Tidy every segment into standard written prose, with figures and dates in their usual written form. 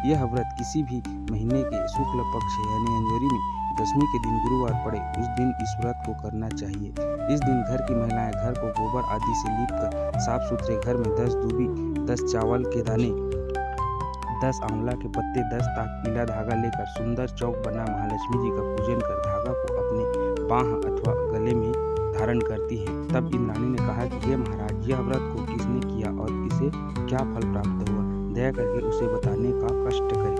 यह व्रत किसी भी महीने के शुक्ल पक्ष यानी अंजोरी में दशमी के दिन गुरुवार पड़े उस दिन इस व्रत को करना चाहिए। इस दिन घर की महिलाएं घर को गोबर आदि से लीपकर साफ सुथरे घर में 10 दूबी, 10 चावल के दाने, 10 आंवला के पत्ते, 10 ताक पीला धागा लेकर सुंदर चौक बना महालक्ष्मी जी का पूजन कर धागा को अपने बाह अथवा गले में धारण करती हैं। तब इंद्राणी ने कहा कि हे महाराज, यह व्रत को किसने किया और इसे क्या फल प्राप्त हुआ, दया करके उसे बताने का कष्ट करें।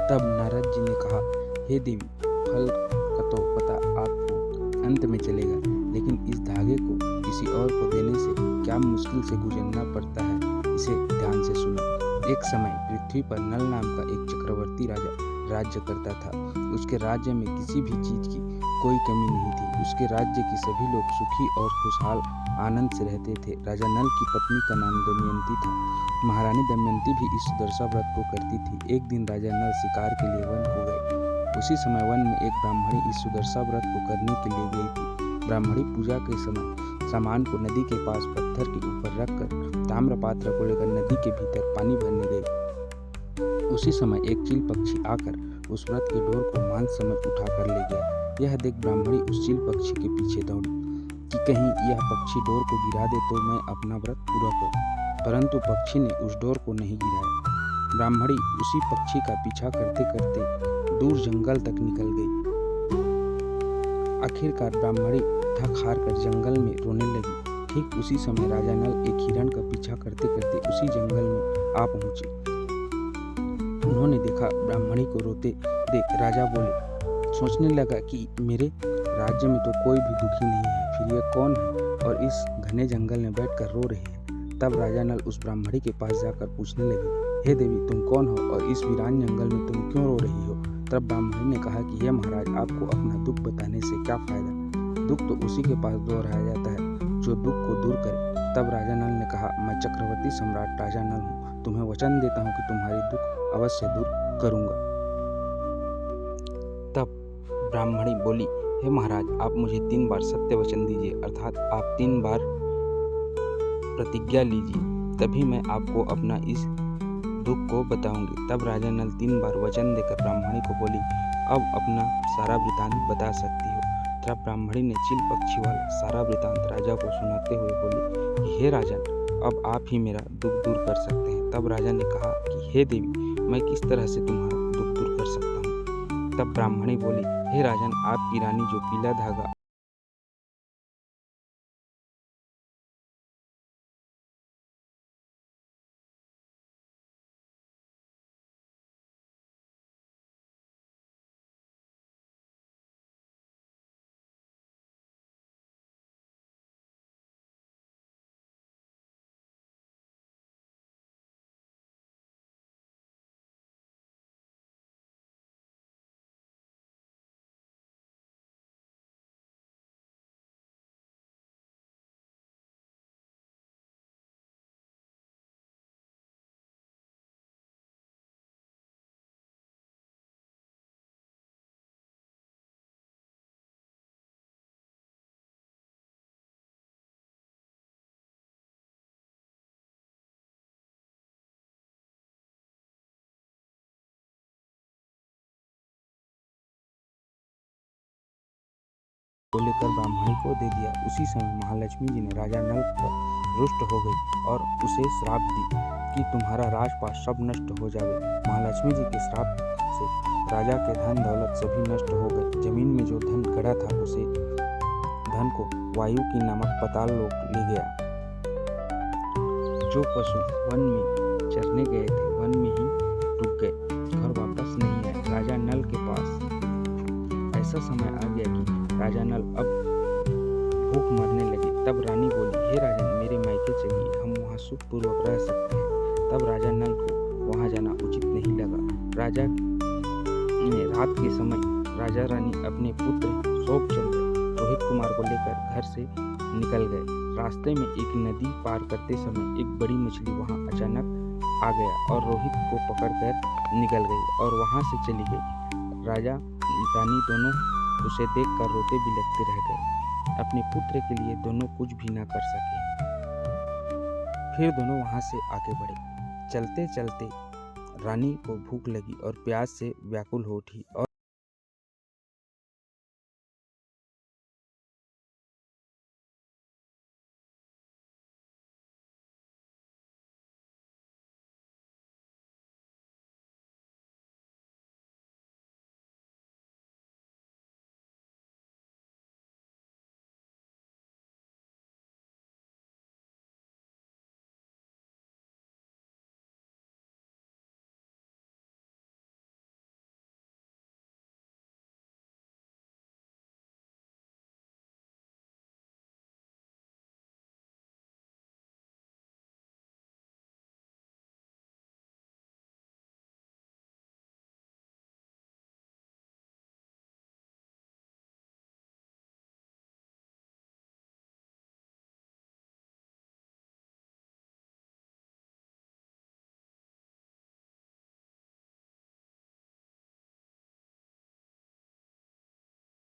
तब नारद जी ने कहा, हे देवी, फल का तो पता आपको अंत में चलेगा, लेकिन इस धागे को किसी और को देने से क्या मुश्किल से गुजरना पड़ता है, इसे ध्यान से सुनो। एक समय पृथ्वी पर नल नाम का एक चक्रवर्ती राजा राज्य करता था। उसके राज्य में किसी भी चीज की कोई कमी नहीं थी। उसके राज्य के सभी लोग सुखी और खुशहाल आनंद से रहते थे। राजा नल की पत्नी का नाम दमयंती था। महारानी दमयंती भी इस सुदर्शा व्रत को करती थी। एक दिन राजा नल शिकार के लिए वन को गए। उसी समय वन में एक ब्राह्मणी इस सुदर्शा व्रत को करने के लिए गई थी। ब्राह्मणी पूजा के समय सामान को नदी के पास पत्थर के ऊपर रखकर ताम्र पात्र को लेकर नदी के भीतर पानी भरने गई। उसी समय एक चील पक्षी आकर उस व्रत के डोर को मान समझ उठा कर ले गया। यह देख ब्राह्मणी उस चील पक्षी के पीछे दौड़ी कि कहीं यह पक्षी डोर को गिरा दे तो मैं अपना व्रत पूरा करूं, परंतु पक्षी ने उस डोर को नहीं गिराया। ब्राह्मणी उसी पक्षी का पीछा करते करते दूर जंगल तक निकल गई। आखिरकार ब्राह्मणी थक हार कर जंगल में रोने लगी। ठीक उसी समय राजा नल एक हिरण का पीछा करते करते उसी जंगल में आ पहुंचे। उन्होंने देखा ब्राह्मणी को रोते देख राजा बोले, सोचने लगा कि मेरे राज्य में तो कोई भी दुखी नहीं है, फिर ये कौन है और इस घने जंगल में बैठकर रो रहे हैं। तब राजा नल उस ब्राह्मणी के पास जाकर पूछने लगे, हे देवी, तुम कौन हो और इस वीरान जंगल में तुम क्यों रो रही हो। तब ब्राह्मणी ने कहा कि हे महाराज, आपको अपना दुख बताने से क्या फायदा, दुख तो उसी के पास दोहराया जाता है जो दुख को दूर करे। तब राजा नल ने कहा, मैं चक्रवर्ती सम्राट राजा नल हूँ, तुम्हें वचन देता हूँ कि तुम्हारी दुख अवश्य दूर करूंगा। तब ब्राह्मणी बोली, हे महाराज, आप मुझे 3 बार सत्य वचन दीजिए, अर्थात आप 3 बार प्रतिज्ञा लीजिए, तभी मैं आपको अपना इस दुख को बताऊंगी। तब राजा नल 3 बार वचन देकर ब्राह्मणी को बोली, अब अपना सारा वृतांत बता सकती हो। तब ब्राह्मणी ने चील पक्षी वाला सारा वृतांत राजा को सुनाते हुए बोली कि हे राजन, अब आप ही मेरा दुख दूर कर सकते हैं। तब राजा ने कहा कि हे देवी, मैं किस तरह से तुम्हारा दुख दूर कर सकता हूँ। तब ब्राह्मणी बोली, हे राजन, आपकी रानी जो पीला धागा को लेकर ब्राह्मणी को दे दिया। उसी समय महालक्ष्मी जी ने राजा नल पर रुष्ट हो गई और उसे श्राप दी कि तुम्हारा राजपाट सब नष्ट हो जावे। महालक्ष्मी जी के श्राप से राजा के धन दौलत सभी नष्ट हो गए। जमीन में जो धन गड़ा था उसे धन को वायु की नामक पाताल लोक ले गया। जो पशु वन में चरने गए थे वन में ही रुक गए, घर वापस नहीं आए। राजा नल के पास ऐसा समय आ गया कि राजा नल अब भूख मरने लगे। तब रानी बोली, हे राजन, मेरे मायके चलिए, हम वहाँ सुखपूर्वक रह सकते हैं। तब राजा नल को वहाँ जाना उचित नहीं लगा। राजा ने रात के समय राजा रानी अपने पुत्र शोभचंद्र रोहित कुमार को लेकर घर से निकल गए। रास्ते में एक नदी पार करते समय एक बड़ी मछली वहाँ अचानक आ गया और रोहित को पकड़कर निकल गई और वहाँ से चली गई। राजा रानी दोनों उसे देखकर रोते बिलखते रह गए। अपने पुत्र के लिए दोनों कुछ भी ना कर सके। फिर दोनों वहां से आगे बढ़े। चलते चलते रानी को भूख लगी और प्यास से व्याकुल हो उठी और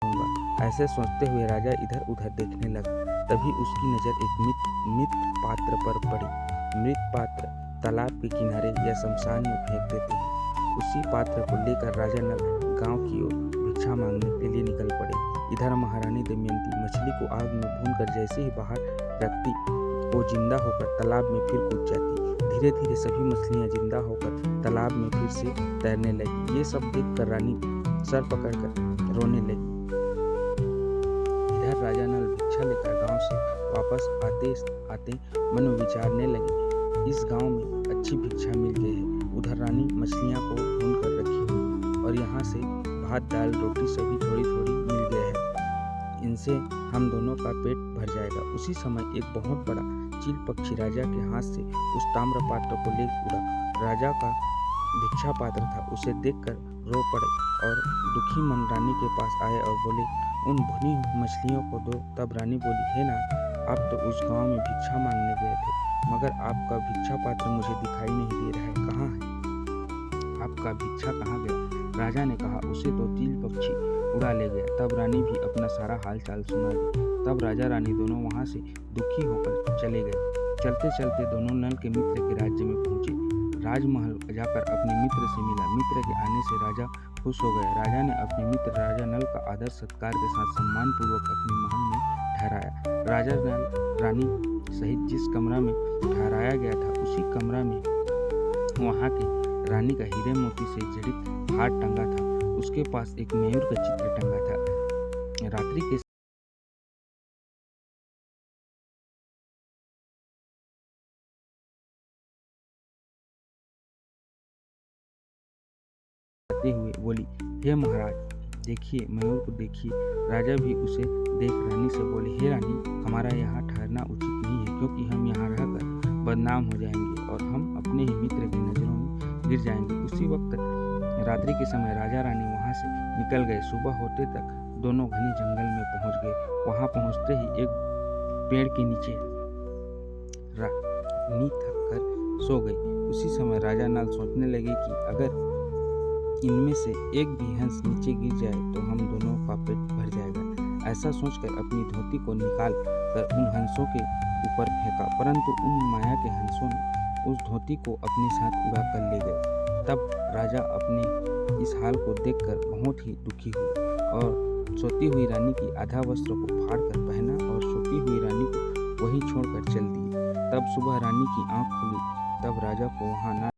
होऊंगा। ऐसे सोचते हुए राजा इधर उधर देखने लगा। तभी उसकी नज़र एक मृत पात्र पर पड़ी। मृत पात्र तालाब के किनारे या शमशान में फेंक देते हैं। उसी पात्र को लेकर राजा नल गांव की ओर भिक्षा मांगने के लिए निकल पड़े। इधर महारानी दमयंती मछली को आग में भूनकर जैसे ही बाहर रखती, वो जिंदा होकर तालाब में फिर कूद जाती। धीरे धीरे सभी मछलियां जिंदा होकर तालाब में फिर से तैरने लगी। ये सब देखकर रानी सर पकड़कर रोने लगी। इधर राजा नल भिक्षा लेकर गांव से वापस आते आते मन में विचारने लगे, इस गांव में अच्छी भिक्षा मिल गई है। उधर रानी मछलियां को भून कर रखी हुई और यहाँ से भात दाल रोटी सभी थोड़ी थोड़ी मिल गए है। इनसे हम दोनों का पेट भर जाएगा। उसी समय एक बहुत बड़ा चील पक्षी राजा के हाथ से उस ताम्र पात्र को ले उड़ा। राजा का भिक्षा पात्र था, उसे देखकर रो पड़े और दुखी मन रानी के पास आए और बोले, उन भुनी मछलियों को दो। तब रानी बोली, हे नाथ, आप तो उस गांव में भिक्षा मांगने गए थे, मगर आपका भिक्षा पात्र मुझे दिखाई नहीं दे रहा है, कहाँ है? आपका भिक्षा कहाँ गया? राजा ने कहा, उसे तो चील पक्षी उड़ा ले गया। तब रानी भी अपना सारा हाल चाल सुना दी। तब राजा रानी दोनों वहां से दुखी होकर चले गए। चलते चलते दोनों नल के मित्र के राज्य में पहुंचे। राजमहल जाकर अपने मित्र से मिला। मित्र के आने से राजा खुश हो गए। राजा ने अपने मित्र राजा नल का आदर सत्कार के साथ सम्मान पूर्वक अपने महल में ठहराया। राजा नल रानी सहित जिस कमरा में ठहराया गया था, उसी कमरा में वहाँ के रानी का हीरे मोती से जड़ित हार टंगा था। उसके पास एक मयूर का चित्र टंगा था। रात्रि के हुए बोली, हे महाराज, देखिए मयूर को देखिए। राजा भी उसे देख रानी से बोले, हे रानी, हमारा यहाँ ठहरना उचित नहीं है, क्योंकि हम यहाँ रहकर बदनाम हो जाएंगे और हम अपने ही मित्र की नजरों में गिर जाएंगे। उसी वक्त रात्रि के समय राजा रानी वहाँ से निकल गए। सुबह होते तक दोनों घने जंगल में पहुँच गए। वहाँ पहुँचते ही एक पेड़ के नीचे रानी थक कर सो गई। उसी समय राजा नल सोचने लगे कि अगर इनमें से एक भी हंस नीचे गिर जाए तो हम दोनों का पेट भर जाएगा। ऐसा सोचकर अपनी धोती को निकाल कर उन हंसों के ऊपर फेंका, परंतु उन माया के हंसों ने उस धोती को अपने साथ उड़ा कर ले गए। तब राजा अपने इस हाल को देखकर बहुत ही दुखी हुए और सोती हुई रानी की आधा वस्त्र को फाड़ कर पहना और सोती हुई रानी को वहीं छोड़कर चल दिए। तब सुबह रानी की आंख खुली। तब राजा को वहां न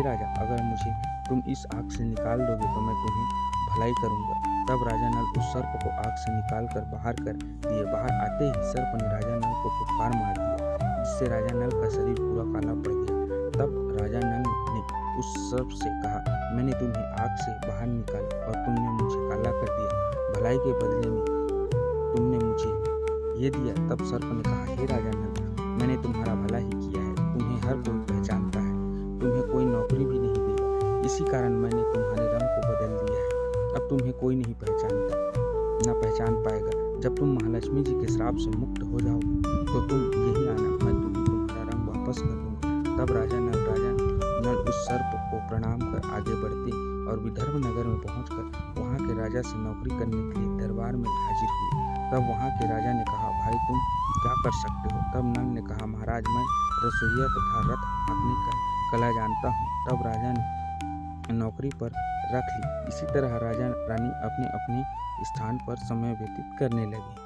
राजा, अगर मुझे तुम इस आग से निकाल दोगे तो मैं तुम्हें भलाई करूँगा। तब राजा नल उस सर्प को आग से निकाल कर बाहर कर दिए। बाहर आते ही सर्प ने राजा नल को फुफकार मार दिया, जिससे राजा नल का शरीर पूरा काला पड़ गया। तब राजा नल ने उस सर्प से कहा, मैंने तुम्हें आग से बाहर निकाला और तुमने मुझे काला कर दिया। भलाई के बदले में तुमने मुझे ये दिया। तब सर्प ने कहा, हे राजा नल, मैंने तुम्हारा भला ही किया है। तुम्हें हर कोई पहचानता है, तुम्हें कोई नौकरी भी नहीं देगा। इसी कारण मैंने तुम्हारे रंग को बदल दिया है। अब तुम्हें कोई नहीं पहचानता, न पहचान पाएगा। जब तुम महालक्ष्मी जी के श्राप से मुक्त हो जाओ तो तुम यही आना, मैं तुम्हें तुम्हारा रंग वापस कर दूंगा। तब राजा नल उस सर्प को प्रणाम कर आगे बढ़ते और विदर्भ नगर में पहुंचकर वहां के राजा से नौकरी करने के लिए दरबार में हाजिर हुए। तब वहां के राजा ने कहा, भाई तुम क्या कर सकते हो? तब नल ने कहा, महाराज मैं रसोइया तथा रथ हाँकने का कला जानता हूँ। तब राजा ने नौकरी पर रख ली। इसी तरह राजा रानी अपने अपने स्थान पर समय व्यतीत करने लगे।